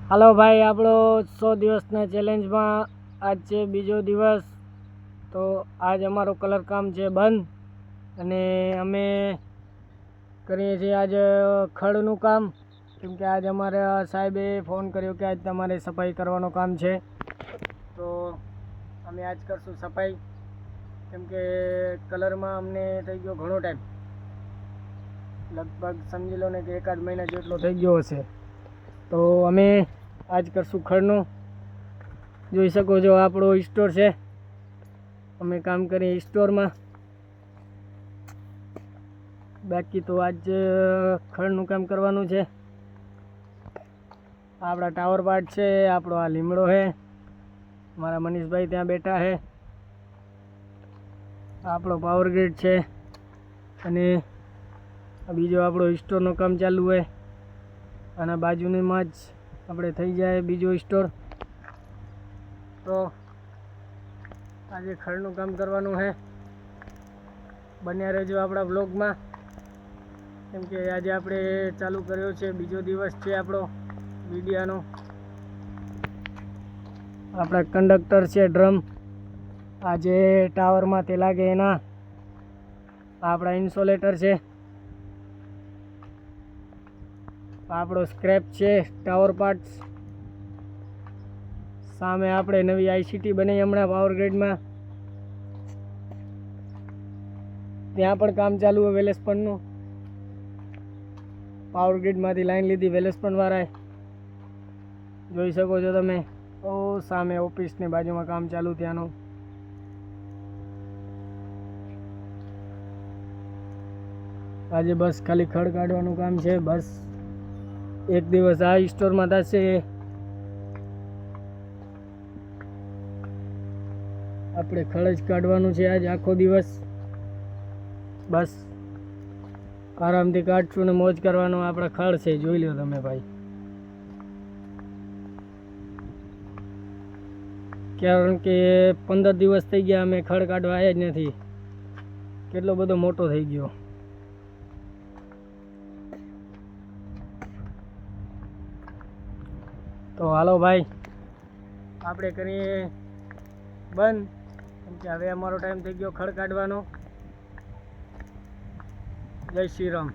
હાલો ભાઈ, આપણો 100 દિવસના ચેલેન્જમાં આજ છે બીજો દિવસ. તો આજ અમારો કલર કામ છે બંધ અને અમે કરીએ છીએ આજ ખડનું કામ, કેમ કે આજ અમારા સાહેબે ફોન કર્યો કે આજ તમારે સફાઈ કરવાનું કામ છે. તો અમે આજ કરશું સફાઈ, કેમ કે કલરમાં અમને થઈ ગયો ઘણો ટાઈમ, લગભગ સમજી લો ને કે 1 મહિના જેટલો થઈ ગયો હશે. તો અમે આજ કરશું ખડનું. જોઈ શકો છો આપણો સ્ટોર છે, અમે કામ કરીએ સ્ટોરમાં. બાકી તો આજ ખડનું કામ કરવાનું છે. આપણા ટાવર પાર્ટ છે, આપણો આ લીમડો છે, મારા મનીષભાઈ ત્યાં બેઠા છે. આપણો પાવર ગ્રીડ છે અને બીજો આપણો સ્ટોરનું કામ ચાલુ હોય. અને બાજુમાં જ આપણે થઈ જાય બીજો સ્ટોર. તો આજે ખડનું કામ કરવાનું છે, બન્યા રહેજો આપણા બ્લોગમાં, કેમ કે આજે આપણે ચાલુ કર્યો છે, બીજો દિવસ છે આપણો વિડિયાનો. આપણા કંડક્ટર છે ડ્રમ, આજે ટાવરમાં તે લાગે એના. આપણા ઇન્સ્યુલેટર છે, આપણો સ્ક્રેપ છે ટાવર પાર્ટ્સ. સામે આપણે નવી આઈસીટી બની હમણાં પાવર ગ્રીડમાં, ત્યાં પણ કામ ચાલુ હોય વેલેસ્પનનું. પાવર ગ્રીડમાંથી લાઈન લીધી વેલેસ્પન વાળાએ, જોઈ શકો છો તમે. ઓ સામે ઓફિસની બાજુમાં કામ ચાલુ ત્યાંનું. આજે બસ ખાલી ખડ કાઢવાનું કામ છે. બસ એક દિવસ આ સ્ટોરમાં થશે. આપણે ખડ જ કાઢવાનું છે આજ આખો દિવસ. બસ આરામથી કાઢશું ને મોજ કરવાનો. આપણે ખડ છે, જોઈ લો તમે ભાઈ. કારણ કે 15 દિવસ થઈ ગયા અમે ખડ કાઢવા આવ્યા જ નથી. કેટલો બધો મોટો થઈ ગયો. તો હાલો ભાઈ, આપણે કરીએ બંધ, કેમ કે હવે અમારો ટાઈમ થઈ ગયો ખડ કાઢવાનો. જય શ્રી રામ.